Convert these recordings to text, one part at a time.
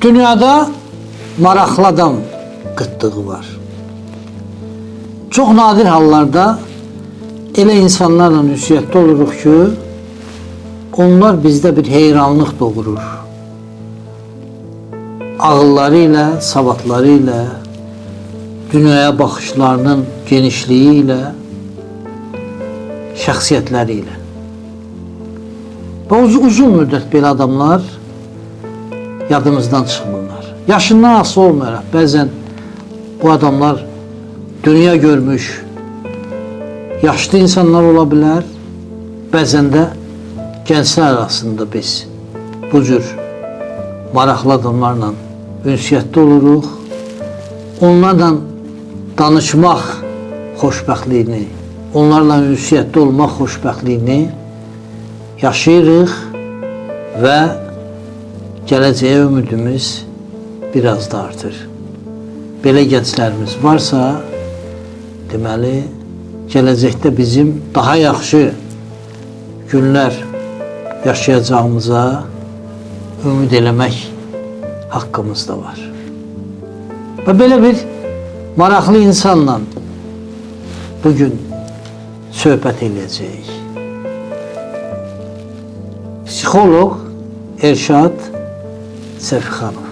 Dünyada maraqlı adam qıtlığı var. Çox nadir hallarda elə insanlarla ünsiyyətdə oluruq ki, onlar bizdə bir heyranlıq doğurur. Ağılları ilə, savadları ilə, dünyaya baxışlarının genişliyi ilə, şəxsiyyətləri ilə. Və uzun müddət belə adamlar yadımızdan çıxmırlar. Yaşından asılı olmayaraq, bəzən bu adamlar dünya görmüş, yaşlı insanlar ola bilər, bəzən də gənclər arasında biz bu cür maraqlı adamlarla ünsiyyətdə oluruq. Onlarla danışmaq xoşbəxtliyini, onlarla ünsiyyətdə olmaq xoşbəxtliyini yaşayırıq və gələcəyə ümidimiz biraz da artır. Belə gənclərimiz varsa, deməli, gələcəkdə bizim daha yaxşı günlər yaşayacağımıza ümid eləmək haqqımız da var. Və belə bir maraqlı insanla bugün söhbət edəcəyik. Psixoloq Elşad Səfixanov.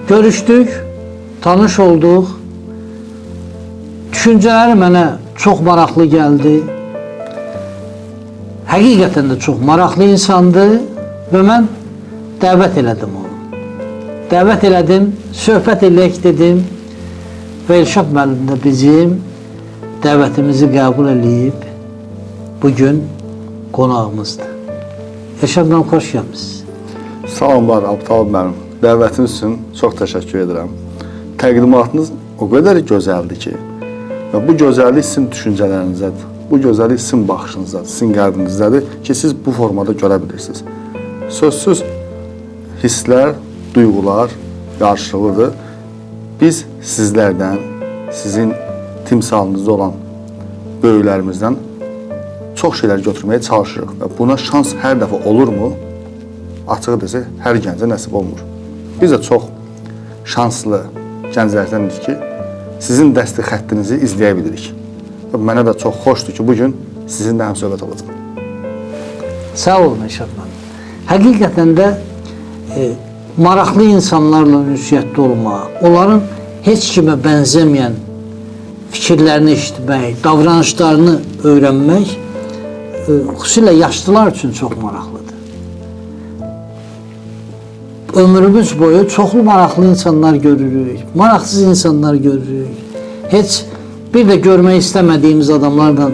Görüşdük, tanış olduq. Düşüncələri mənə çox maraqlı gəldi. Həqiqətən də çox maraqlı insandır və mən dəvət elədim onu. Dəvət elədim, söhbət eləyək dedim və Elşad müəllim də bizim dəvətimizi qəbul eləyib bugün qonağımızdır. Elşad müəllim, xoş gəlmişsiniz. Salamlar Abtal müəllim. Dəvətiniz üçün çox təşəkkür edirəm. Təqdimatınız o qədər gözəldir ki, və bu gözəllik sizin düşüncələrinizədir, bu gözəllik sizin baxışınızdadır, sizin qəlbinizdədir ki, siz bu formada görə bilirsiniz. Sözsüz hisslər, duyğular qarşılıqlıdır. Biz sizlərdən, sizin timsalınızda olan böyüklərimizdən çox şeylər götürməyə çalışırıq və buna şans hər dəfə olurmu? Açığı desək, hər gəncə nəsib olmur. Biz də çox şanslı gənclərdənik ki, sizin dəsti xəttinizi izləyə bilirik. Və mənə də çox xoşdur ki, bugün sizinlə həmsöhbət olacaq. Sağ olun Elşad müəllim. Həqiqətən də maraqlı insanlarla ünsiyyətdə olmaq, onların heç kimə bənzəməyən fikirlərini eşitmək, davranışlarını öyrənmək xüsusilə yaşlılar üçün çox maraqlıdır. Ömrümüz boyu çoxlu maraqlı insanlar görürük, maraqsız insanlar görürük. Heç bir də görmək istəmədiyimiz adamlarla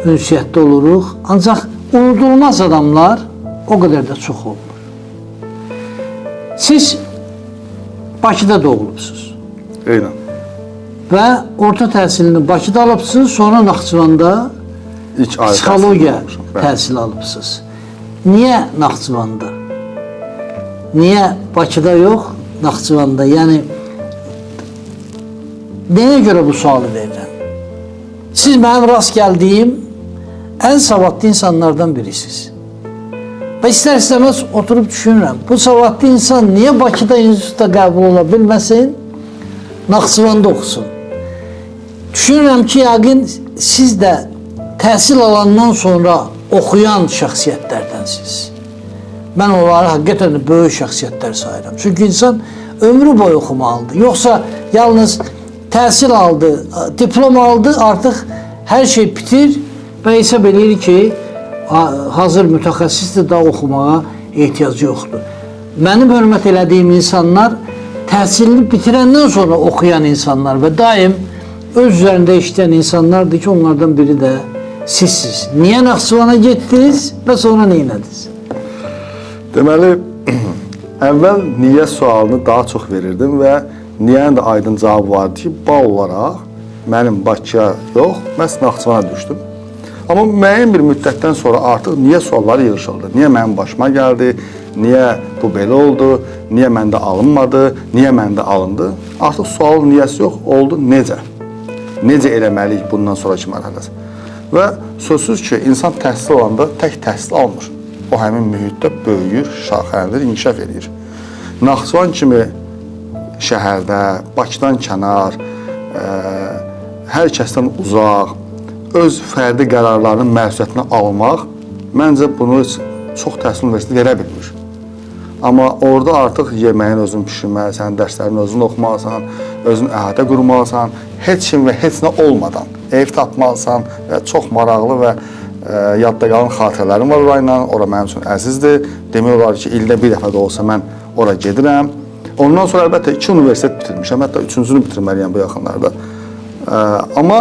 ünsiyyətdə oluruq. Ancaq unudulmaz adamlar o qədər də çox olmur. Siz Bakıda doğulubsunuz. Eynən. Və orta təhsilini Bakıda alıbsınız, sonra Naxçıvanda psixologiya təhsili alıbsınız. Niyə Naxçıvanda? Niyə Bakıda yox, Naxçıvanda? Yəni, nəyə görə bu sualı verirəm? Siz mənim rast gəldiyim ən savadlı insanlardan birisiniz. Və istər-istəməz oturub düşünürəm, bu savadlı insan niyə Bakıda institutda qəbul ola bilməsin, Naxçıvanda oxusun? Düşünürəm ki, yəqin siz də təhsil alandan sonra oxuyan şəxsiyyətlərdənsiniz. Mən onları həqiqətən də böyük şəxsiyyətlər sayıram. Çünki insan ömrü boyu oxumalıdır. Yoxsa yalnız təhsil aldı, diplom aldı, artıq hər şey bitir və hesab edir ki, hazır mütəxəssisdir, daha oxumağa ehtiyacı yoxdur. Mənim hörmət elədiyim insanlar təhsilini bitirəndən sonra oxuyan insanlar və daim öz üzərində işləyən insanlardır ki, onlardan biri də sizsiniz. Niyə Naxçıvana getdiniz və sonra neynədiniz? Deməli, əvvəl niyə sualını daha çox verirdim və niyənin də aydın cavabı vardı ki, bal olaraq mənim Bakıya yox, məhz Naxçıvana düşdüm. Amma müəyyən bir müddətdən sonra artıq niyə sualları yığışıldı? Niyə mənim başıma gəldi? Niyə bu belə oldu? Niyə məndə alınmadı? Niyə məndə alındı? Artıq sualın niyəsi yox, oldu necə? Necə eləməliyik bundan sonraki mərhələsi? Və sözsüz ki, insan təhsil olanda tək təhsil almır. O həmin mühitdə böyüyür, şaxələnir, inkişaf edir. Naxçıvan kimi şəhərdə, Bakıdan kənar, hər kəsdən uzaq, öz fərdi qərarlarının məsuliyyətini almaq, məncə bunu çox təhsil universiteti verə bilmir. Amma orada artıq yeməyin özünü pişirməlisən, dərslərin özünü oxumalısan, özünü əhatə qurmalısan, heç kim və heç nə olmadan ev tapmalısan və çox maraqlı və yadda qalan xatirələrim var orayla, ora mənim üçün əzizdir. Demək olar ki, ildə bir dəfə də olsa mən ora gedirəm. Ondan sonra əlbəttə 2 universitet bitirmişəm, hətta 3-cünü bitirməliyəm bu yaxınlarda. Amma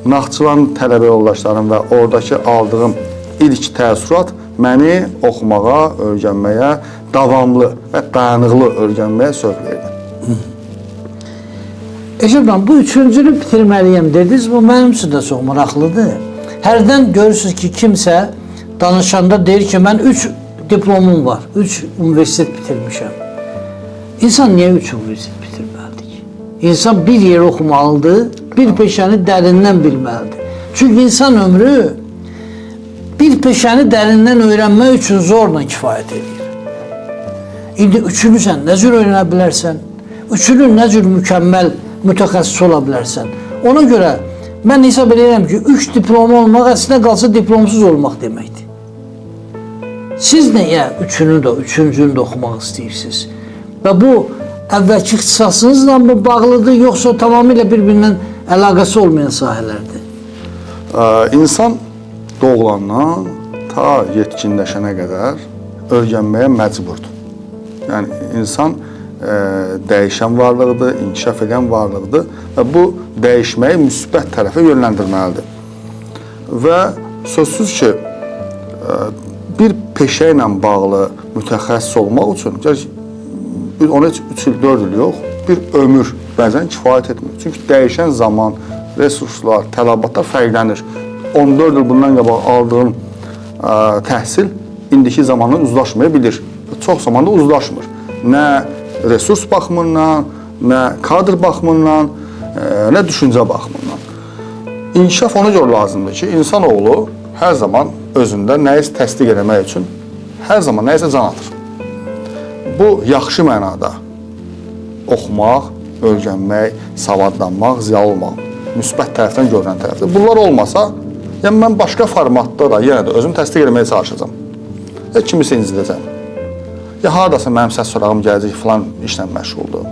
Naxçıvan tələbə yoldaşlarım və oradakı aldığım ilk təəssürat məni oxumağa, öyrənməyə, davamlı və dayanıqlı öyrənməyə sövq verdi. Əcəb, bu 3-cünü bitirməliyəm dediniz, bu mənim üçün də çox maraqlıdır. Hərdən görürsünüz ki, kimsə danışanda deyir ki, mən 3 diplomum var, 3 universitet bitirmişəm. İnsan niyə 3 universitet bitirməlidir ki? İnsan bir yer oxumalıdır, bir peşəni dərindən bilməlidir. Çünki insan ömrü bir peşəni dərindən öyrənmək üçün zorla kifayət edir. İndi üçünü sən nə cür öyrənə bilərsən? Üçünü nə cür mükəmməl mütəxəssis ola bilərsən? Ona görə mən hesab edirəm ki, 3 diplom olmaq əslində qalsa diplomsuz olmaq deməkdir. Siz nəyə üçünü də, 3-cünü də oxumaq istəyirsiniz? Və bu əvvəlki ixtisasınızla mı bağlıdır, yoxsa tamamilə bir-birindən əlaqəsi olmayan sahələrdir? İnsan doğulandan ta yetkinləşənə qədər öyrənməyə məcburdur. Yəni, insan dəyişən varlıqdır, inkişaf edən varlıqdır və bu dəyişməyi müsbət tərəfə yönləndirməlidir. Və sözsüz ki, bir peşə ilə bağlı mütəxəssis olmaq üçün ona 3 il, 4 il yox, bir ömür bəzən kifayət etmir. Çünki dəyişən zaman, resurslar, tələbatlar fərqlənir. 14 il bundan qabaq aldığın təhsil indiki zamanla uzlaşmaya bilir. Çox zamanda uzlaşmır. Nə resurs baxımından, nə kadr baxımından, nə düşüncə baxımından. İnkişaf ona görə lazımdır ki, insanoğlu hər zaman özündə nəyisə təsdiq eləmək üçün hər zaman nəyisə can atır. Bu, yaxşı mənada oxumaq, öyrənmək, savadlanmaq, ziyalı olmaq, müsbət tərəfdən görünən tərəfdir. Bunlar olmasa, yəni mən başqa formatda da yenə də özümü təsdiq eləməyə çalışacağam. Ya kimisə incidəcəm. Ya haradasa mənim səs sorağım gələcək, filan işlə məşğuldur.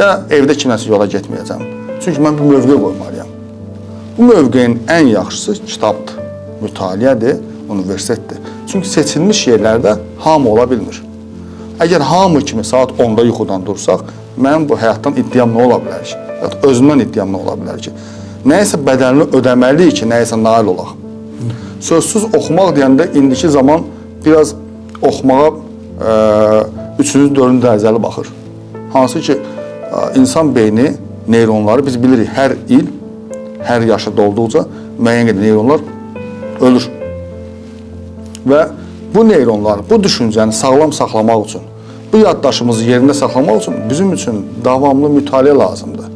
Ya evdə kiməsə yola getməyəcəm. Çünki mən bir mövqe qoymalıyam. Bu mövqeyin ən yaxşısı kitabdır, mütaliədir, universitetdir. Çünki seçilmiş yerlərdə hamı ola bilmir. Əgər hamı kimi saat 10-da yuxudan dursaq, mənim bu həyatdan iddiam nə ola bilər ki? Özümdən iddiam nə ola bilər ki? Nəyisə bədəlini ödəməliyik ki, nəyisə nail olaq. Sözsüz oxumaq deyəndə indiki zaman biraz oxumağa 3-cü, 4-cü dərəcəli baxır. Hansı ki, insan beyni, neyronları biz bilirik, hər il, hər yaşa dolduqca müəyyən qədər neyronlar ölür. Və bu neyronlar, bu düşüncəni sağlam saxlamaq üçün, bu yaddaşımızı yerində saxlamaq üçün bizim üçün davamlı mütaliə lazımdır.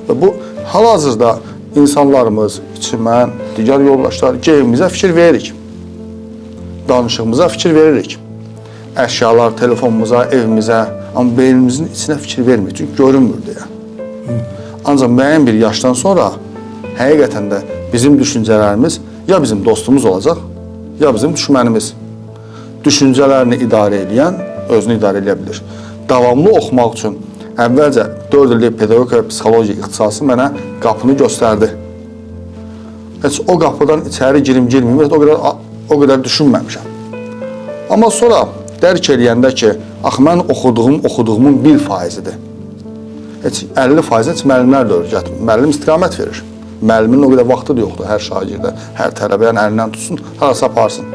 Və bu, hal-hazırda insanlarımız, mən, digər yoldaşlar, evimizə fikir veririk. Danışığımıza fikir veririk. Əşyalar, telefonumuza, evimizə, amma beynimizin içinə fikir vermirik, çünki görünmür deyə. Ancaq müəyyən bir yaşdan sonra həqiqətən də bizim düşüncələrimiz ya bizim dostumuz olacaq, ya bizim düşmənimiz. Düşüncələrini idarə edən özünü idarə edə bilir. Davamlı oxumaq üçün əvvəlcə 4 illik pedaqogiya və psixologiya ixtisası mənə qapını göstərdi. Heç o qapıdan içəri girməyim, o qədər düşünməmişəm. Amma sonra dərk eləyəndə ki, mən oxuduğumun 1%-dir. Heç 50% heç müəllimlər də öyrətmir. Müəllim istiqamət verir. Müəllimin o qədər vaxtı da yoxdur hər şagirdə, hər tələbəyə əlindən tutsun, harasa aparsın.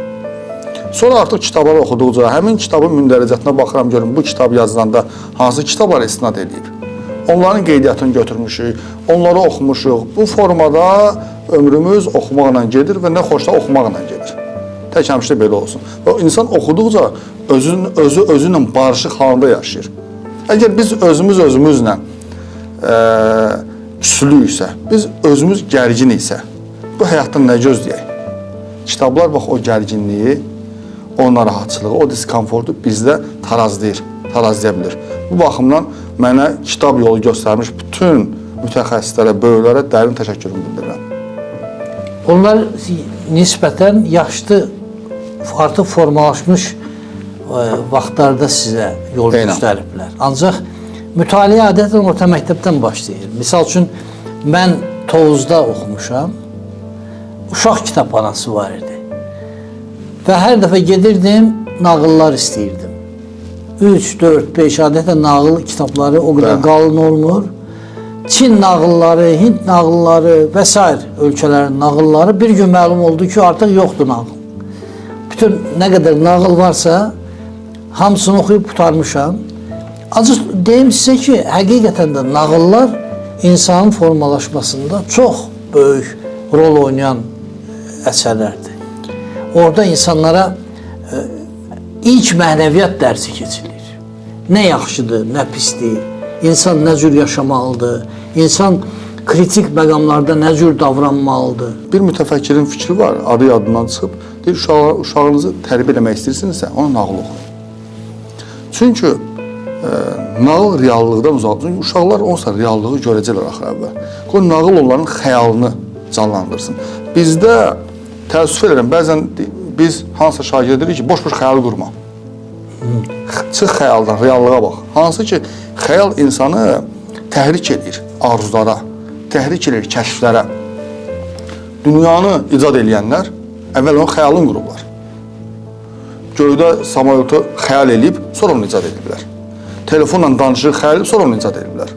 Sonra artıq kitabları oxuduqca, həmin kitabın mündəricətinə baxıram, görüm, bu kitab yazılanda hansı kitablar istinad edib. Onların qeydiyyatını götürmüşük, onları oxumuşuq. Bu formada ömrümüz oxumaqla gedir və nə xoşsa oxumaqla gedir. Tək həmişə belə olsun. Və insan oxuduqca özü ilə barışıq halında yaşayır. Əgər biz özümüzlə küslüyüksə, biz özümüz gərgin isə, bu həyatdan nə gözləyək? Kitablar bax o gərginliyi, o narahatçılığı, o diskomfortu bizdə tarazlaya bilir. Bu baxımdan mənə kitab yolu göstərmiş bütün mütəxəssislərə, böyüklərə dərin təşəkkürümü bildirirəm. Onlar nisbətən yaşlı, artıq formalaşmış vaxtlarda sizə yol göstəriblər. Ancaq mütaliə adətən orta məktəbdən başlayır. Misal üçün, mən Tovuzda oxumuşam, uşaq kitabxanası var idi. Və hər dəfə gedirdim, nağıllar istəyirdim. 3, 4, 5 adətən nağıl kitabları o qədər qalın olmur. Çin nağılları, Hind nağılları və s. ölkələrin nağılları bir gün məlum oldu ki, artıq yoxdur nağıl. Bütün nə qədər nağıl varsa, hamısını oxuyub qutarmışam. Ancaq deyim sizə ki, həqiqətən də nağıllar insanın formalaşmasında çox böyük rol oynayan əsərlərdir. Orada insanlara ilk mənəviyyat dərsi keçilir. Nə yaxşıdır, nə pisdir, insan nə cür yaşamalıdır, insan kritik məqamlarda nə cür davranmalıdır. Bir mütəfəkkirin fikri var, adı yadından çıxıb, deyir, uşağınızı tərbiyə eləmək istəyirsinizsə, ona nağıl oxuyun. Çünki nağıl reallıqdan uzaqdır. Çünki uşaqlar onsa reallığı görəcəklər axı əvvəl. Qoy nağıl onların xəyalını canlandırsın. Bizdə təəssüf edirəm, bəzən biz hansısa şagird edirik ki, boş-boş xəyal qurma. Çıx xəyaldan, reallığa bax. Hansı ki, xəyal insanı təhrik edir arzulara, təhrik edir kəşflərə. Dünyanı icad edənlər əvvəl onun xəyalını qurublar. Göydə samolotu xəyal edib, sonra onu icad ediblər. Telefonla danışır, xəyal edib, sonra onu icad ediblər.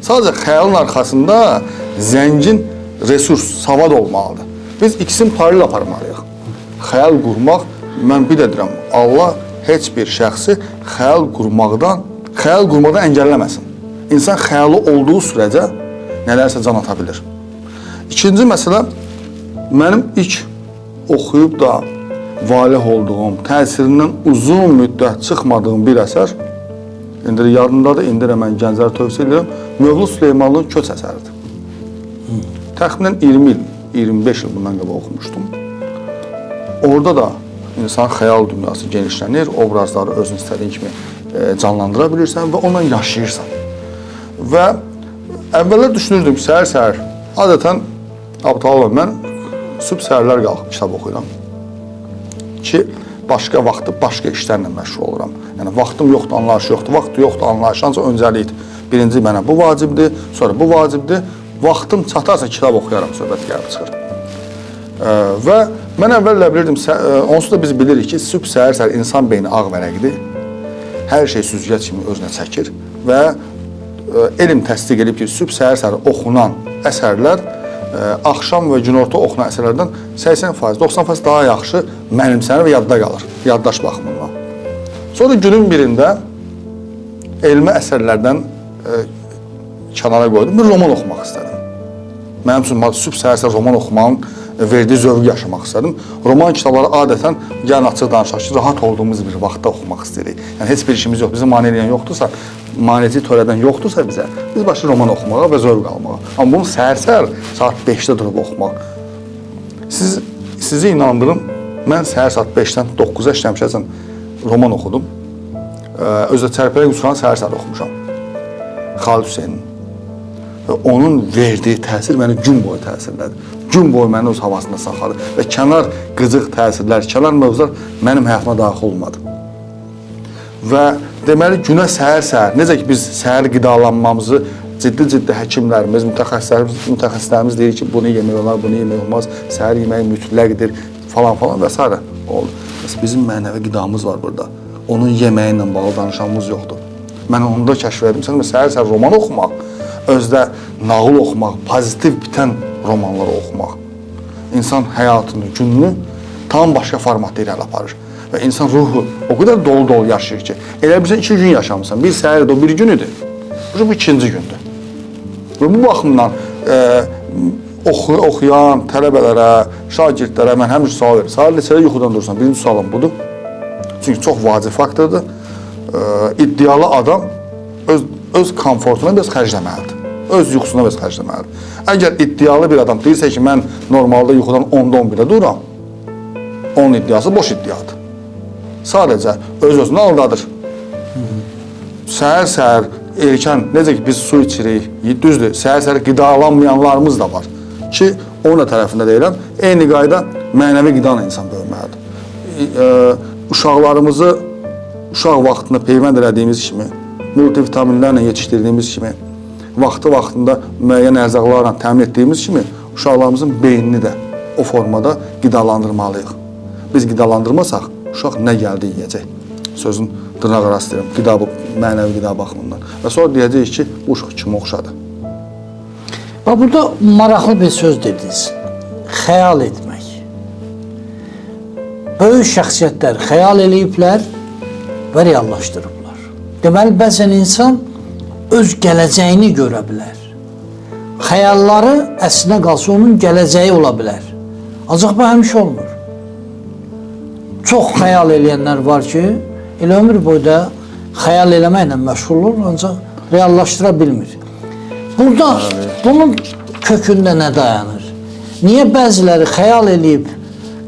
Sadəcə xəyalın arxasında zəngin resurs, savad olmalıdır. Biz ikisini paralel aparmalıyıq. Xəyal qurmaq, mən bir də deyirəm, Allah heç bir şəxsi xəyal qurmaqdan əngəlləməsin. İnsan xəyalı olduğu sürəcə nələrsə can ata bilir. İkinci məsələ, mənim ilk oxuyub da valih olduğum, təsirindən uzun müddət çıxmadığım bir əsər, indi yadımdadır, indi mən gənclərə tövsiyə edirəm, Mövlud Süleymanlının Köç əsəridir. Təxminən 20 il, 25 il bundan qabaq oxumuşdum. Orada da insan xəyal dünyası genişlənir, obrazları özün istədiyin kimi canlandıra bilirsən və onunla yaşayırsan. Və əvvəllər düşünürdüm ki, səhər-səhər, adətən Abdallah, mən sübh səhərlər qalxıb kitab oxuyuram ki, başqa vaxtı, başqa işlərlə məşğul oluram. Yəni, vaxtım yoxdur, anlayışı yoxdur, vaxt yoxdur, anlayışı, ancaq öncəlikdir. Birinci mənə bu vacibdir, sonra bu vacibdir. Vaxtım çatarsa kitab oxuyaram, söhbət gəlib çıxır. Və mən əvvəllə bilirdim, onsuz da biz bilirik ki, sübh səhər-səhər insan beyni ağ vərəqdir. Hər şey süzgəc kimi özünə çəkir və elm təsdiq edib ki, sübh səhər-səhər oxunan əsərlər axşam və günorta oxunan əsərlərdən 80%, 90% daha yaxşı mənimsənir və yadda qalır, yaddaş baxımından. Sonra günün birində elmi əsərlərdən kənara qoydum, bir roman oxumaq istədim. Mənim üçün sübh səhər-səhər roman oxumağın verdiyi zövqü yaşamaq istədim. Roman kitabları adətən, gəlin açıq danışaq ki, rahat olduğumuz bir vaxtda oxumaq istəyirik. Yəni, heç bir işimiz yox, bizi mane edən yoxdursa, maneci törədən yoxdursa bizə, biz başlayırıq roman oxumağa və zövq almağa. Amma bunu səhər-səhər saat 5-də durub oxumaq. Sizi inandırım, mən səhər saat 5-dən 9-a işləmişəcən roman oxudum. Özdə Çərpələ Qüsuranı səhər-səhər oxumuşam. Xalid Hüseynin. Və onun verdiyi təsir məni gün boyu təsirlədi. Gün boyu məni öz havasında saxladı. Və kənar qıcıq təsirlər, kənar mövzular mənim həyatıma daxil olmadı. Və deməli, günə səhər-səhər, necə ki biz səhər qidalanmamızı ciddi həkimlərimiz, mütəxəssislərimiz deyir ki, bunu yemək olar, bunu yemək olmaz, səhər yeməyi mütləqdir, falan və s. oldu. Bizim mənəvi qidamız var burada. Onun yeməyi ilə bağlı danışanımız yoxdur. Mən onu da kəşf edim. Səhər-səhər roman oxumaq, özdə nağıl oxumaq, pozitiv bitən romanları oxumaq. İnsan həyatını, gününü tam başqa formatda irəli aparır. Və insan ruhu o qədər dolu-dolu yaşayır ki, elə bilirsən 2 gün yaşamısan, bir səhər o bir gün idi, bu ikinci gündür. Və bu baxımdan oxuyan tələbələrə, şagirdlərə mən həmişə sual verir. Səhər neçədə yuxudan durursan? Birinci sualım budur. Çünki çox vacib faktordur. İddialı adam öz komfortuna biraz xərcləməlidir. Öz yuxusuna biraz xərcləməlidir. Əgər iddialı bir adam deyirsə ki, mən normalda yuxudan 10-da 11-də dururam, onun iddiası boş iddiadır. Sadəcə öz-özünü aldadır. səhər erkən, necə ki biz su içirik, düzdür, səhər qidalanmayanlarımız da var ki, onun da tərəfində deyirəm, eyni qayda mənəvi qidana insan böyüməlidir. Uşaqlarımızı uşaq vaxtında peyvənd elədiyimiz kimi, multivitaminlərlə yetişdirdiyimiz kimi, vaxtında müəyyən ərzaqlarla təmin etdiyimiz kimi, uşaqlarımızın beynini də o formada qidalandırmalıyıq. Biz qidalandırmasaq, uşaq nə gəldi yiyəcək? Sözün dırnaq arası deyirəm, mənəvi qida baxımından. Və sonra deyəcəyik ki, bu uşaq kimi oxşadı. Burada maraqlı bir söz dediniz. Xəyal etmək. Böyük şəxsiyyətlər xəyal eləyiblər və reallaşdırıblar. Deməli, bəzən insan öz gələcəyini görə bilər. Xəyalları əslinə qalsa onun gələcəyi ola bilər. Ancaq bu həmişə olmur. Çox xəyal eləyənlər var ki, elə ömür boyda xəyal eləməklə məşğul olur, ancaq reallaşdıra bilmir. Burada bunun kökündə nə dayanır? Niyə bəziləri xəyal eləyib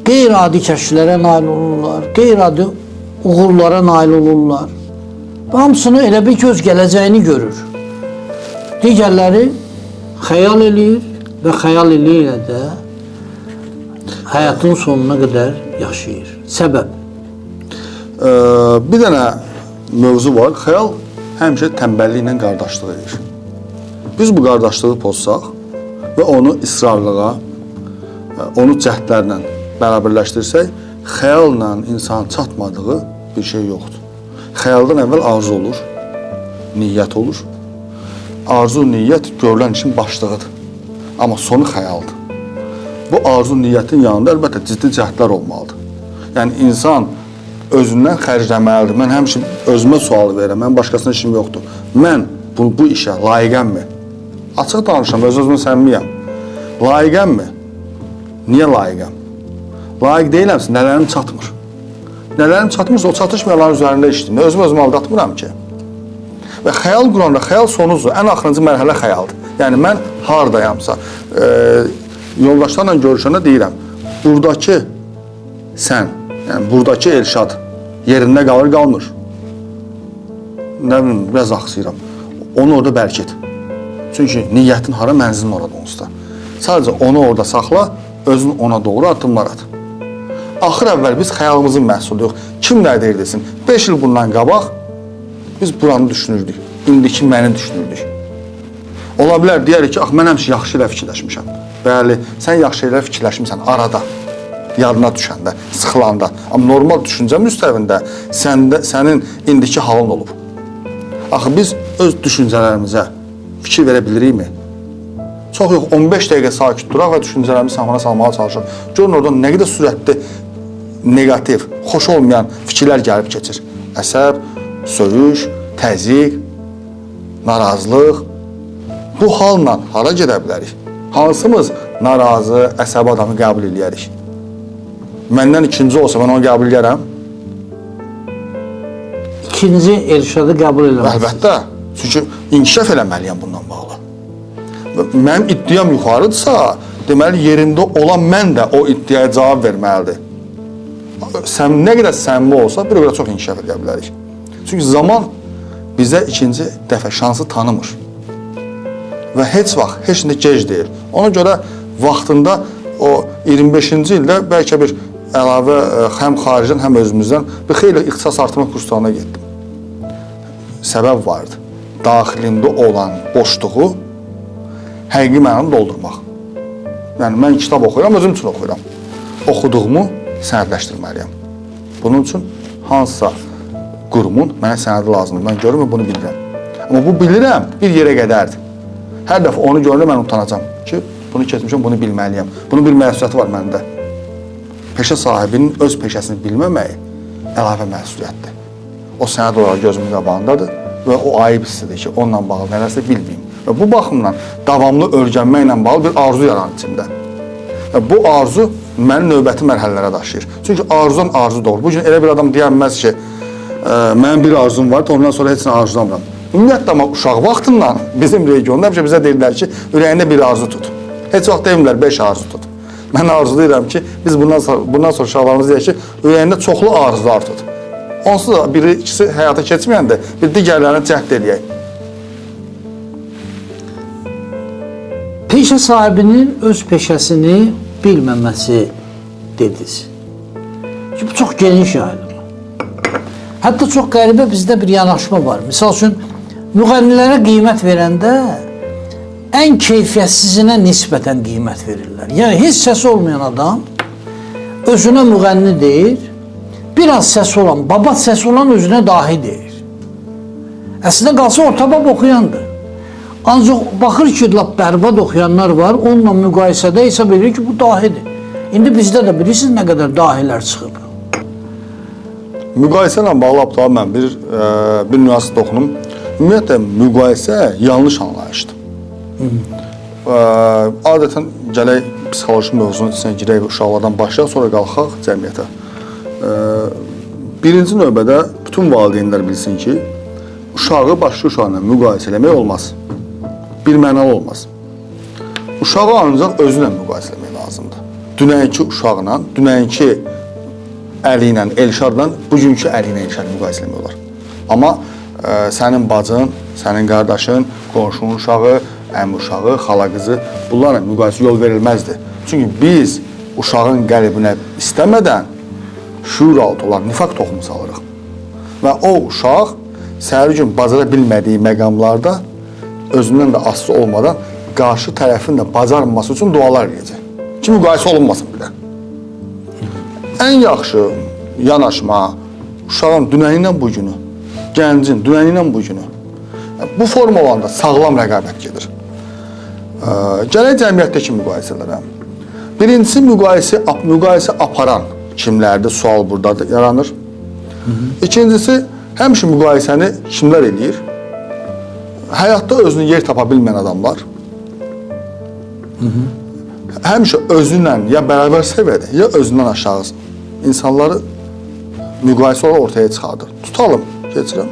qeyri-adi kəşflərə nail olurlar, qeyri-adi uğurlara nail olurlar? Və hamısını elə bir göz gələcəyini görür. Digərləri xəyal eləyir və xəyal eləyir də həyatın sonuna qədər yaşayır. Səbəb? Bir dənə mövzu var. Xəyal həmişə tənbəlliklə qardaşlıq edir. Biz bu qardaşlığı pozsaq və onu israrlığa, onu cəhdlərlə bərabərləşdirsək, xəyalla insanın çatmadığı bir şey yoxdur. Xəyaldan əvvəl arzu olur, niyyət olur. Arzu, niyyət görülən işin başlığıdır. Amma sonu xəyaldır. Bu arzu, niyyətin yanında əlbəttə ciddi cəhdlər olmalıdır. Yəni, insan özündən xərcləməlidir. Mən həmişə özümə sual verirəm, mən başqasına işim yoxdur. Mən bu işə layiqəmmi? Açıq danışam, öz-özümə səmmiyəm. Layiqəmmi? Niyə layiqəm? Layiq deyiləmsə, nələrim çatmır. Nələrim çatmırsa, o çatışmayanların üzərində işləyim. Özümü aldatmıram ki. Və xəyal quranda, xəyal sonudur, ən axırıncı mərhələ xəyaldır. Yəni, mən haradayamsa, yoldaşlarla görüşəndə deyirəm, buradakı sən, yəni buradakı Elşad yerində qalır, qalmır. Nə bilim, biraz axsıyıram. Onu orada bərkit. Çünki niyyətin hara, mənzilin orada onsuz da. Sadəcə onu orada saxla, özün ona doğru addımlar at. Axır əvvəl biz xəyalımızın məhsuluyuq. Kim nə deyirdesin? 5 il bundan qabaq biz buranı düşünürdük. İndiki məni düşünürdük. Ola bilər, deyərik ki, mən həmişə yaxşı ilə fikirləşmişəm. Bəli, sən yaxşı ilə fikirləşmirsən arada, yadına düşəndə, sıxılanda. Amma normal düşüncə müstəvində sənin indiki halın olub. Axı biz öz düşüncələrimizə fikir verə bilirikmi? Çox yox, 15 dəqiqə sakit duraq və düşüncələrimizi samana salmağa çalışaq. Görün oradan nə qədər sürətli, negativ, xoş olmayan fikirlər gəlib keçir. Əsəb, söyüş, təzyiq, narazılıq. Bu halla hara gedə bilərik? Hansımız narazı, əsəbi adamı qəbul edərik? Məndən ikinci olsa, mən onu qəbul edərəm? İkinci Elşadı qəbul eləmək. Əlbəttə. Çünki inkişaf eləməliyəm bundan bağlı. Mənim iddiam yuxarıdırsa, deməli, yerində olan mən də o iddiaya cavab verməlidir. Nə qədər səmimi olsa, bir o qədər çox inkişaf edə bilərik. Çünki zaman bizə ikinci dəfə şansı tanımır. Və heç vaxt, heç nə gec deyil. Ona görə vaxtında o 25-ci ildə bəlkə bir əlavə həm xaricdən, həm özümüzdən bir xeyli ixtisas artırma kurslarına getdim. Səbəb vardı. Daxilimdə olan boşluğu həqiqi mənada doldurmaq. Yəni, mən kitab oxuyuram, özüm üçün oxuyuram. Oxuduğumu sənədləşdirməliyəm. Bunun üçün hansısa qurumun mənə sənədi lazımdır. Mən görürüm və bunu bilirəm. Amma bu bilirəm bir yerə qədərdir. Hər dəfə onu görəndə mən utanacam ki, bunu keçmişəm, bunu bilməliyəm. Bunun bir məsuliyyəti var məndə. Peşə sahibinin öz peşəsini bilməməyi əlavə məsuliyyətdir. O sənəd olaraq gözümün qabağındadır və o ayıb hissidir ki, onunla bağlı nələrsə bilməyim. Və bu baxımdan davamlı öyrənməklə bağlı bir arzu yaranır içimdə. Və bu arzu məni növbəti mərhələlərə daşıyır. Çünki arzudan arzu doğur. Bugün elə bir adam deyənməz ki, mənim bir arzum var, ondan sonra heç nə arzulamıram. Ümumiyyətlə, amma uşaq vaxtından bizim regionda həmişə bizə deyirlər ki, ürəyində bir arzu tut. Heç vaxt demirlər 5 arzu tut. Mən arzulayıram ki, biz bundan sonra uşaqlarımız deyək ki, ürəyində çoxlu arzular tut. onsuz da biri ikisi həyata keçməyəndə bir digərlərini cəhd eləyək. Peşə sahibinin öz peşəsini bilməməsi dediniz. Bu çox geniş yayılır. Hətta çox qəribə bizdə bir yanaşma var. Misal üçün, müğənnilərə qiymət verəndə ən keyfiyyətsizinə nisbətən qiymət verirlər. Yəni, heç səsi olmayan adam özünə müğənni deyir, biraz səsi olan, babat səsi olan özünə dahi deyir. Əslində qalsa ortabab oxuyandır. Ancaq baxır ki, bərbad oxuyanlar var, onunla müqayisədə hesab edir ki, bu dahidir. İndi bizdə də bilirsiniz nə qədər dahilər çıxıb. Müqayisə ilə bağlı Abdullah mən bir nüans toxunum. Ümumiyyətlə, müqayisə yanlış anlayışdır. Adətən gələk psixoloji mövzunun içine girək və uşaqlardan başlayaq, sonra qalxaq cəmiyyətə. Birinci növbədə bütün valideynlər bilsin ki, uşağı başqa uşaqla müqayisə eləmək olmaz. Birmənalı olmaz. Uşağı ancaq özünlə müqayisə eləmək lazımdır. Dünənki uşaqla, dünənki əli ilə, Elşarla, bugünkü əli ilə Elşar müqayisə eləmək olar. Amma sənin bacın, sənin qardaşın, qonşunun uşağı, əmi uşağı, xala qızı, bunlarla müqayisə yol verilməzdir. Çünki biz uşağın qəlbinə istəmədən şuur altı olaraq nifaq toxumu salırıq. Və o uşaq səhər gün bacara bilmədiyi məqamlarda özündən də asılı olmadan qarşı tərəfin də bacarmaması üçün dualar edəcək. Ki, müqayisə olunmasın bir də. Ən yaxşı yanaşma uşağın dünəni ilə bu günü, gəncin dünəni ilə bu günü. Bu forma olanda sağlam rəqabət gedir. Gələk cəmiyyətdəki müqayisələrə. Birincisi müqayisə aparan kimlərdir, sual burada yaranır. İkincisi, həmişə müqayisəni kimlər eləyir? Həyatda özünü yer tapa bilməyən adamlar. Həmişə özünlə ya bərabər səviyyədə, ya özündən aşağı insanları müqayisə olaraq ortaya çıxardır. Tutalım, keçirəm.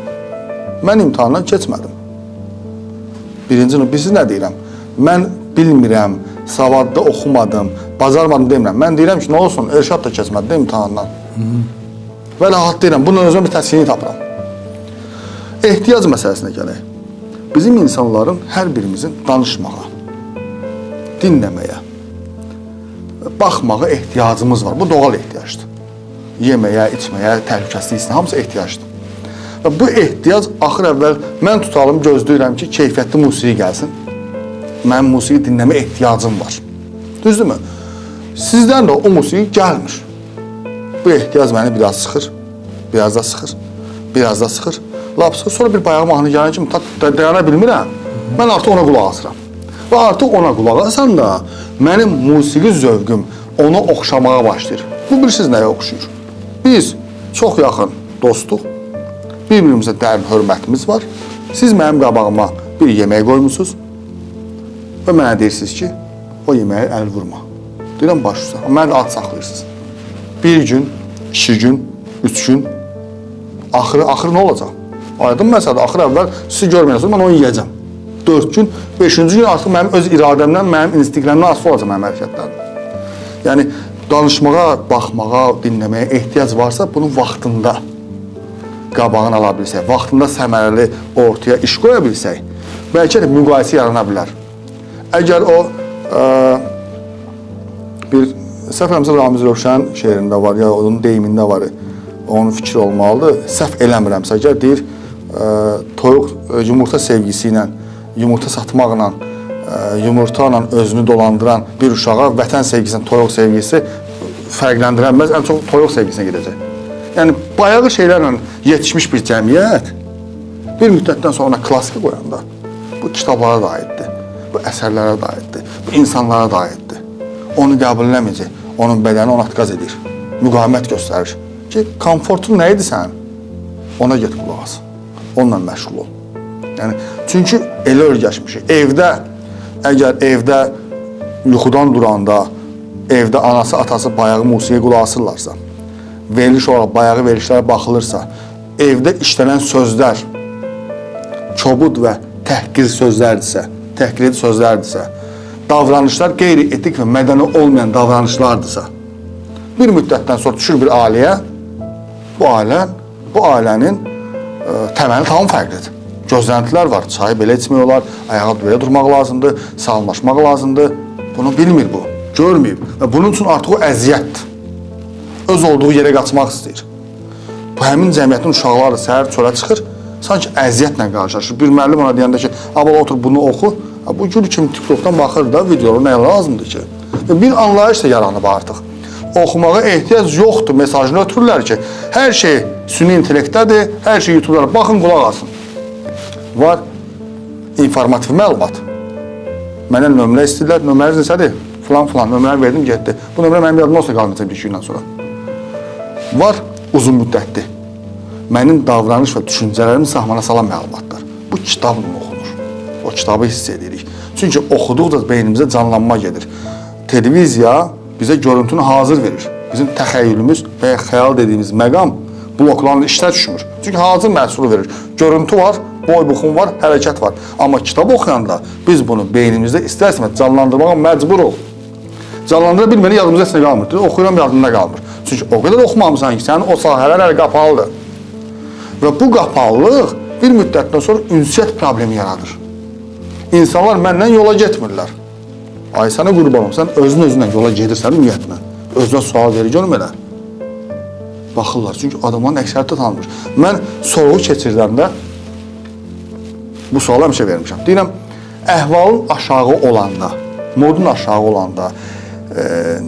Mən imtahandan keçmədim. Birinci növbədə nə deyirəm? Mən bilmirəm, savadda oxumadım, bacarmadım demirəm. Mən deyirəm ki, nə olsun, Elşad da keçmədi də imtahandan. Və rahat deyirəm, bunun özünə bir təskinlik tapıram. Ehtiyac məsələsinə gələk. Bizim insanların hər birimizin danışmağa, dinləməyə, baxmağa ehtiyacımız var. Bu doğal ehtiyacdır. Yeməyə, içməyə, təhlükəsizlik hissinə, hamısı ehtiyacdır. Və bu ehtiyac axır əvvəl mən tutalım, gözləyirəm ki, keyfiyyətli musiqi gəlsin. Mənim musiqi dinləmə ehtiyacım var. Düzdürmü? Sizdən də o musiqi gəlmir. Bu ehtiyac məni biraz sıxır, biraz da sıxır, biraz da sıxır. Lap sıxır, sonra bir bayağı mahnı gələn kimi dayana bilmirəm. Mən artıq ona qulaq asıram. Və artıq ona qulaq asan da mənim musiqi zövqüm onu oxşamağa başlayır. Bu bilirsiniz nəyə oxşuyur? Biz çox yaxın dostuq, bir-birimizə dərin hörmətimiz var. Siz mənim qabağıma bir yemək qoymusunuz və mənə deyirsiniz ki, o yeməyə əl vurma. Deyirəm, baş üstə. Mənə də ad saxlayırsınız. Bir gün, 2 gün, 3 gün, axırı nə olacaq? Aydın məsələdə, axır əvvəl sizi görməyəsiniz, mən onu yiyəcəm. 4 gün, 5-ci gün artıq mənim öz iradəmdən, mənim instinktlərimdən asılı olacaq mənim hərəkətlərim. Yəni, danışmağa, baxmağa, dinləməyə ehtiyac varsa, bunu vaxtında qabağını ala bilsək, vaxtında səmərəli ortaya iş qoya bilsək, bəlkə də müqayisə yarana bilər. Əgər o bir səhv eləmirəmsə Ramiz Rövşən şeirində var, ya onun deyimində var, onun fikri olmalıdır. Səhv eləmirəmsə, əgər deyir, toyuq yumurta sevgisi ilə, yumurta satmaqla, yumurta ilə özünü dolandıran bir uşağa vətən sevgisi, toyuq sevgisi fərqləndirənməz, ən çox toyuq sevgisinə gedəcək. Yəni, bayağı şeylərlə yetişmiş bir cəmiyyət bir müddətdən sonra klasika qoyanda bu kitablara da aiddir, bu əsərlərə da aiddir, bu insanlara da aiddir. Onu qəbul eləməyəcək, onun bədəni ona atqaz edir, müqavimət göstərir ki, komfortun nə idi sən? Ona get qulaq as, onunla məşğul ol. Yəni, çünki elə öyrəşmişik. Əgər evdə yuxudan duranda, evdə anası, atası bayağı musiqiyə qulaq asırlarsa, veriliş olaraq bayağı verilişlərə baxılırsa, evdə işlənən sözlər kobud və təhqir edici sözlərdirsə, davranışlar qeyri-etik və mədəni olmayan davranışlardırsa, bir müddətdən sonra düşür bir ailəyə, bu ailə bu ailənin təməli tam fərqlidir. Gözləntilər var, çayı belə içmək olar, ayağa belə durmaq lazımdır, sağlamlaşmaq lazımdır. Bunu bilmir bu, görməyib və bunun üçün artıq o əziyyətdir. Öz olduğu yerə qaçmaq istəyir. Bu həmin cəmiyyətin uşaqları səhər çölə çıxır, sanki əziyyətlə qarşılaşır. Bir müəllim ona deyəndə ki, abala otur bunu oxu, bu gül kimi TikTokdan baxır da videolar nəyə lazımdır ki? Bir anlayış da yaranıb artıq. Oxumağa ehtiyac yoxdur mesajını ötürürlər ki, hər şey süni intellektdədir, hər şey YouTube'lara baxın, qulaq asın. Var informativ məlumat. Mənə nömrə istəyirlər, nömrəniz neçədir? Filan, nömrəni verdim, getdi. Bu nömrə mənim yadımda olsa qalmayacaq bir gündən sonra. Var uzun müddətli. Mənim davranış və düşüncələrimi sahmana salan məlumatlar. Bu kitabla oxunur. O kitabı hiss edirik. Çünki oxuduqca beynimizə canlanma gedir. Televiziya bizə görüntünü hazır verir. Bizim təxəyyülümüz və ya xəyal dediyimiz məqam bloklarında işlər düşmür. Çünki hazır məhsulu verir. Görüntü var, boy-buxun var, hərəkət var. Amma kitab oxuyanda biz bunu beynimizdə istər-istəməz canlandırmağa məcburuq. Canlandıra bilməni yadımızda heç nə qalmır. Oxuyuram, yadımda qalmır. Çünki o qədər oxumamısan ki, sənin o sahələr qapalıdır. Və bu qapalılıq bir müddətdən sonra ünsiyyət problemi yaradır. İnsanlar məndən yola getmirlər. Ay sənə qurbanım, sən özün-özündən yola gedirsən ümumiyyətlə. Özünə sual verir, görüm elə. Baxırlar, çünki adamların əksəriyyəti tanımır. Mən sorğu keçirdəndə bu sualı həmişə vermişəm. Deyirəm, əhvalın aşağı olanda, modun aşağı olanda,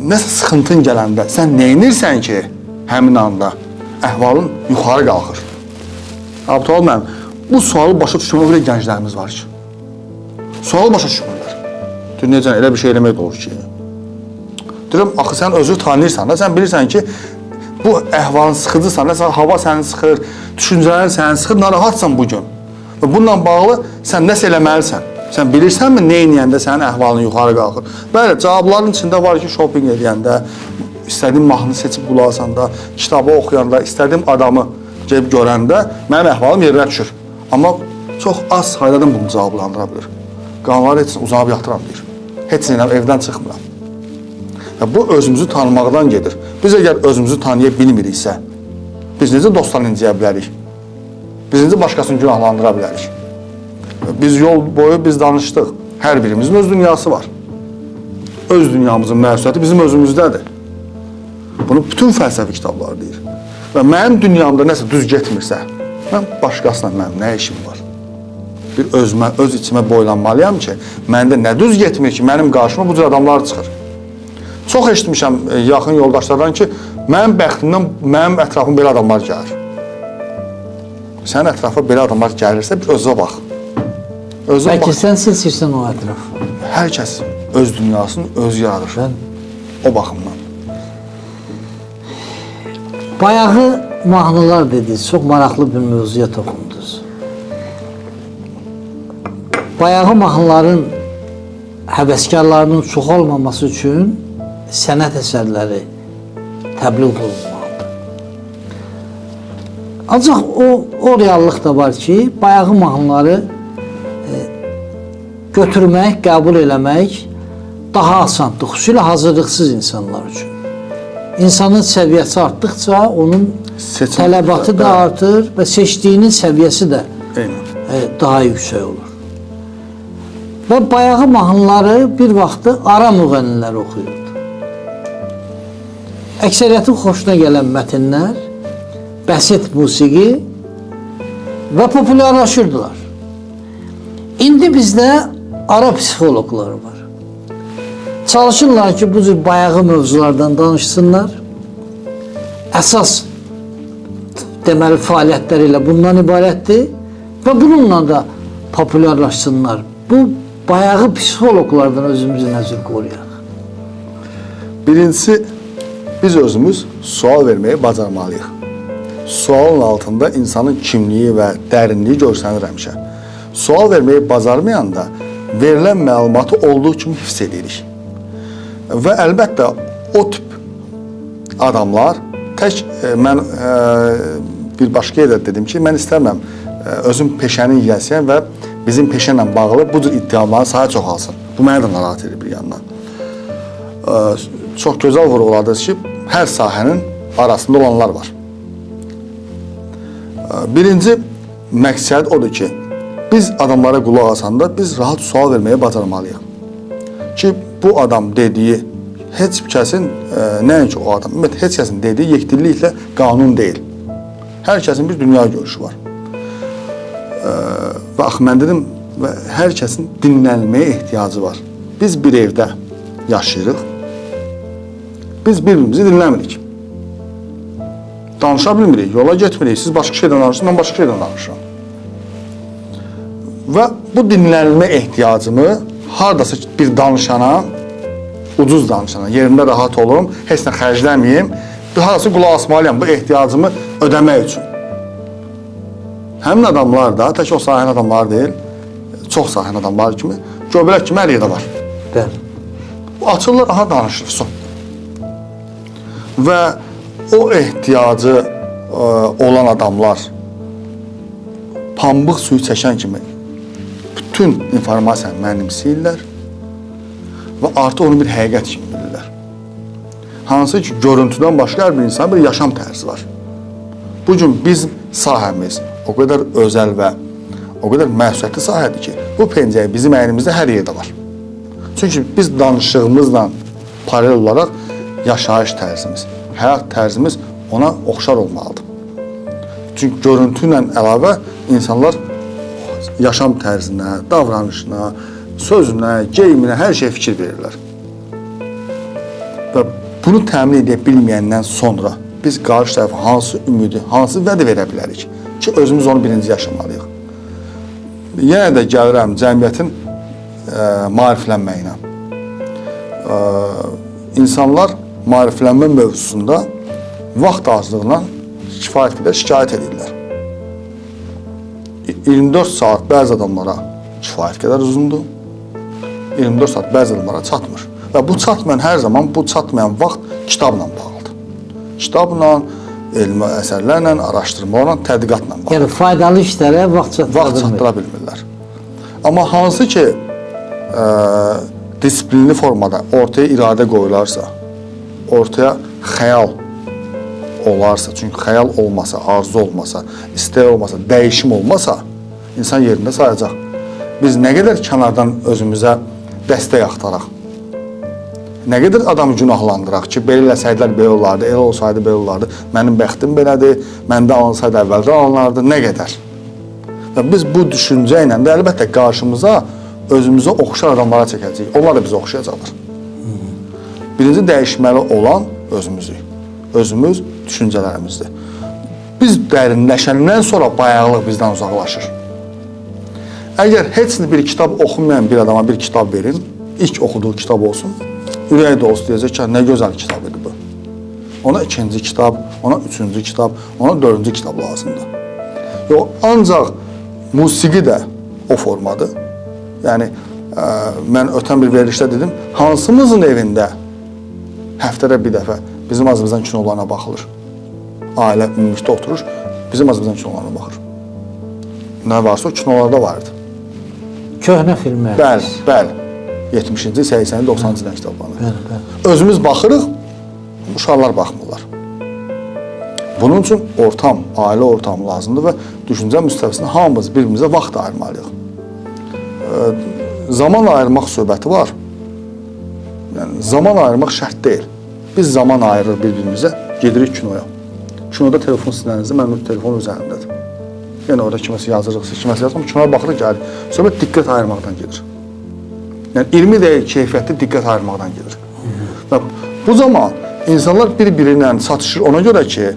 nəsə sıxıntın gələndə sən neynirsən ki, həmin anda əhvalın yuxarı qalxır? Abdal mənim, bu sualı başa düşmə görə gənclərimiz var ki. Sualı başa düşmürlər. Deyir, necə, elə bir şey eləmək də olur ki. Deyirəm, axı sən özü tanıyırsan da, sən bilirsən ki, bu əhvalın sıxıcısan, nəsə hava səni sıxır, düşüncələrin səni sıxır, narahatsan bugün. Və bununla bağlı sən nəsə eləməlisən. Sən bilirsənmi, nə eləyəndə sənin əhvalın yuxarı qalxır? Bəli, cavabların içində var ki, shopping eləyəndə, istədiyim mahnını seçib qulaq asanda, kitabı oxuyanda, istədiyim adamı gəlib görəndə mənim əhvalım yerə düşür. Amma çox az saydadan bunu cavablandıra bilir. Qanunları heç uzanıb yatıram deyir. Heç nə evdən çıxmıram. Və bu özümüzü tanımaqdan gedir. Biz əgər özümüzü tanıya bilmiriksə, biz necə dostlarla inciyə bilərik? Biz necə başqasını günahlandıra bilərik? Biz yol boyu biz danışdıq. Hər birimizin öz dünyası var. Öz dünyamızın məsuliyyəti bizim özümüzdədir. Bunu bütün fəlsəfi kitablar deyir. Və mənim dünyamda nəsə düz getmirsə, mən başqasına mənim nə işim var? Bir özümə, öz içimə boylanmalıyam ki, məndə nə düz getmir ki, mənim qarşıma bu cür adamlar çıxır. Çox eşitmişəm yaxın yoldaşlardan ki, mənim bəxtimdən mənim ətrafım belə adamlar gəlir. Sənin ətrafa belə adamlar gəlirsə, bir özünə bax. Bəlkə sən seçirsən o ətrafı. Hər kəs öz dünyasını öz yaradır. O baxımdan. Bayağı mahnılar dediniz, çox maraqlı bir mövzuya toxundunuz. Bayağı mahnıların həvəskarlarının çox olmaması üçün sənət əsərləri təbliğ olunmalıdır. Ancaq o reallıq da var ki, bayağı mahnıları götürmək, qəbul eləmək daha asandır, xüsusilə hazırlıqsız insanlar üçün. İnsanın səviyyəsi artdıqca onun tələbatı da artır və seçdiyinin səviyyəsi də daha yüksək olur. Və bayağı mahnıları bir vaxtı ara müğənnilər oxuyurdu. Əksəriyyətin xoşuna gələn mətnlər, bəsit musiqi və populyarlaşırdılar. İndi bizdə ara psixoloqları var. Çalışırlar ki, bu cür bayağı mövzulardan danışsınlar. Əsas deməli fəaliyyətlər ilə bundan ibarətdir və bununla da populyarlaşsınlar. Bu bayağı psixoloqlardan özümüzü nəzir qoruyaq. Birincisi, biz özümüz sual verməyi bacarmalıyıq. Sualın altında insanın kimliyi və dərinliyi görsənir həmişə. Sual verməyi bacarmayanda verilən məlumatı olduğu kimi hiss edirik. Və əlbəttə o tip adamlar tək mən bir başqa yerdə dedim ki, mən istəmirəm özüm peşənin yiyəsiyəm və bizim peşə ilə bağlı bu cür iddiaların sayı çoxalsın. Bu mənə də narahat edir bir yandan. Çox gözəl vurğuladınız ki, hər sahənin arasında olanlar var. Birinci məqsəd odur ki, biz adamlara qulaq asanda biz rahat sual verməyə bacarmalıyıq. Ki, bu adam dediyi heç kəsin, nəinki o adam, heç kəsin dediyi yekdilliklə qanun deyil. Hər kəsin bir dünya görüşü var. Və axı mən dedim, hər kəsin dinlənməyə ehtiyacı var. Biz bir evdə yaşayırıq, biz bir-birimizi dinləmirik. Danışa bilmirik, yola getmirik, siz başqa şeydən danışırsınız, mən başqa şeydən danışıram. Və bu dinlənmə ehtiyacımı haradasa bir danışana, ucuz danışana, yerimdə rahat olum, heç nə xərcləməyim, haradasa qulaq asmalıyam bu ehtiyacımı ödəmək üçün. Həmin adamlar da, tək o sahən adamlar deyil, çox sahən adamlar kimi, göbələk kimi hər yerdə var. Bəli. Açırlar, aha danışır, son. Və o ehtiyacı olan adamlar pambıq suyu çəkən kimi bütün informasiyanı mənimsəyirlər və artıq onu bir həqiqət kimi bilirlər. Hansı ki, görüntüdən başqa hər bir insanın bir yaşam tərzi var. Bugün bizim sahəmiz o qədər özəl və o qədər məsuliyyətli sahədir ki, bu pencəyi bizim əynimizdə hər yerdə var. Çünki biz danışığımızla paralel olaraq yaşayış tərzimiz, həyat tərzimiz ona oxşar olmalıdır. Çünki görüntü ilə əlavə insanlar yaşam tərzinə, davranışına, sözünə, geyiminə, hər şeyə fikir verirlər. Və bunu təmin edə bilməyəndən sonra biz qarşı tərəfə hansı ümidi, hansı vədə verə bilərik ki, özümüz onu birinci yaşamalıyıq. Yenə də gəlirəm cəmiyyətin maariflənməyinə. İnsanlar maariflənmə mövzusunda vaxt azlığından kifayət qədər şikayət edirlər. 24 saat bəzi adamlara kifayət qədər uzundur, 24 saat bəzi adamlara çatmır. Və bu çatmayan hər zaman, bu çatmayan vaxt kitabla bağlıdır. Kitabla, elmi əsərlərlə, araşdırmalarla, tədqiqatla bağlıdır. Yəni, faydalı işlərə vaxt çatdıra bilmirlər. Amma hansı ki, disiplinli formada ortaya iradə qoyularsa, ortaya xəyal olarsa, çünki xəyal olmasa, arzu olmasa, istək olmasa, dəyişim olmasa, insan yerində sayacaq. Biz nə qədər kənardan özümüzə dəstək axtaraq, nə qədər adamı günahlandıraq ki, belə eləsəydilər belə olardı, elə olsaydı belə olardı, mənim bəxtim belədir, məndə alınsaydı əvvəldən alınardı, nə qədər? Və biz bu düşüncə ilə də əlbəttə qarşımıza özümüzə oxşar adamlara çəkəcəyik. Onlar da bizi oxşayacaqlar. Birinci dəyişməli olan özümüzük. Özümüz düşüncələrimizdir. Biz dərinləşəndən sonra bayaqlıq bizdən uzaqlaşır. Əgər heç bir kitab oxumayan bir adama bir kitab verin, ilk oxuduğu kitab olsun, ürək dolusu deyəcək ki, nə gözəl kitab idi bu. Ona ikinci kitab, ona üçüncü kitab, ona dördüncü kitab lazımdır. Yox, ancaq musiqi də o formadır. Yəni, mən ötən bir verilişdə dedim, hansımızın evində həftədə bir dəfə bizim Azərbaycan kinolarına baxılır. Ailə ümumilikdə oturur, bizim Azərbaycan kinolarına baxır. Nə varsa o kinolarda vardı. Köhnə filmlər. Bəli, bəli. 70-ci, 80-ci, 90-cı ilən kitablarına. Bəli, bəli. Özümüz baxırıq, uşaqlar baxmırlar. Bunun üçün ortam, ailə ortamı lazımdır və düşüncə müstəvisində hamımız bir-birimizə vaxt ayırmalıyıq. Zaman ayırmaq söhbəti var. Yəni, zaman ayırmaq şərt deyil. Biz zaman ayırırıq bir-birimizə, gedirik kinoya. Kinoda telefon sinənizdə, mənim telefon öz əlimdədir. Yəni, orada kiməsə yazırıq, kiməsə yazırıq, kinoya baxırıq, gəlir. Söhbət diqqət ayırmaqdan gedir. Yəni, 20 dəqiq keyfiyyətli diqqət ayırmaqdan gedir. Və bu zaman insanlar bir-biri ilə çatışır ona görə ki,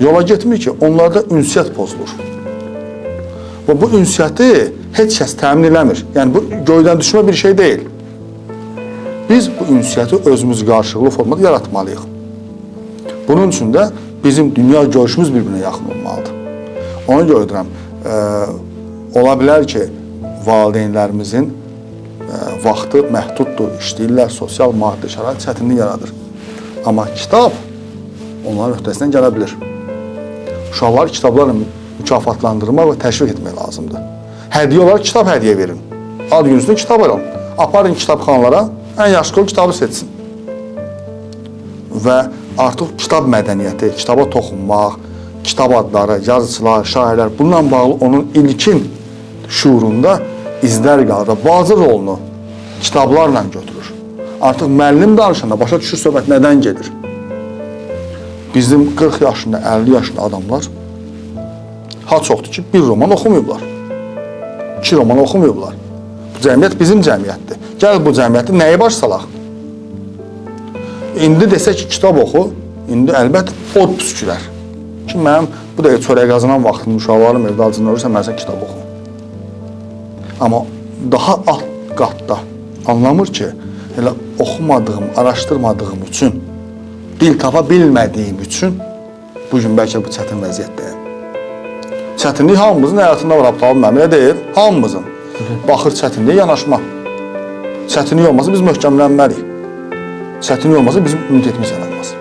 yola getmir ki, onlarda ünsiyyət pozulur. Və bu ünsiyyəti heç kəs təmin eləmir. Yəni, bu göydən düşmə bir şey deyil. Biz bu ünsiyyəti özümüz qarşılıqlı formada yaratmalıyıq. Bunun üçün də bizim dünya görüşümüz bir-birinə yaxın olmalıdır. Ona görə deyirəm, ola bilər ki, valideynlərimizin vaxtı məhduddur, işləyirlər, sosial, maddi şərait çətinlik yaradır. Amma kitab onların öhdəsindən gələ bilir. Uşaqları kitablarla mükafatlandırmaq və təşviq etmək lazımdır. Hədiyyə olaraq kitab hədiyyə verin. Ad günü üstündə kitab alın. Aparın kitabxanalara, ən yaxşı kitabı seçsin. Və artıq kitab mədəniyyəti, kitaba toxunmaq, kitab adları, yazıçılar, şairlər, bununla bağlı onun ilkin şuurunda izlər qalır və bazı rolunu kitablarla götürür. Artıq müəllim danışanda başa düşür söhbət nədən gedir. Bizim 40 yaşında, 50 yaşında adamlar ha çoxdur ki, bir roman oxumayıblar. 2 roman oxumayıblar. Bu cəmiyyət bizim cəmiyyətdir. Gəl bu cəmiyyətdə nəyi baş salaq? İndi desək ki, kitab oxu, indi əlbəttə od püskürər. Ki, mənim bu da çörək qazanan vaxtım, uşaqlarım evdə acını ölürsə, mən sən kitab oxu. Amma daha alt qatda anlamır ki, elə oxumadığım, araşdırmadığım üçün, dil tapa bilmədiyim üçün bugün bəlkə bu çətin vəziyyətdəyim. Çətinlik hamımızın həyatında var, Abdal müəllim, elə deyil, hamımızın. Baxır çətinliyə yanaşma. Çətinlik olmasa biz möhkəmlənməliyik. Çətinlik olmasa bizim ümid etmək yaranmaz.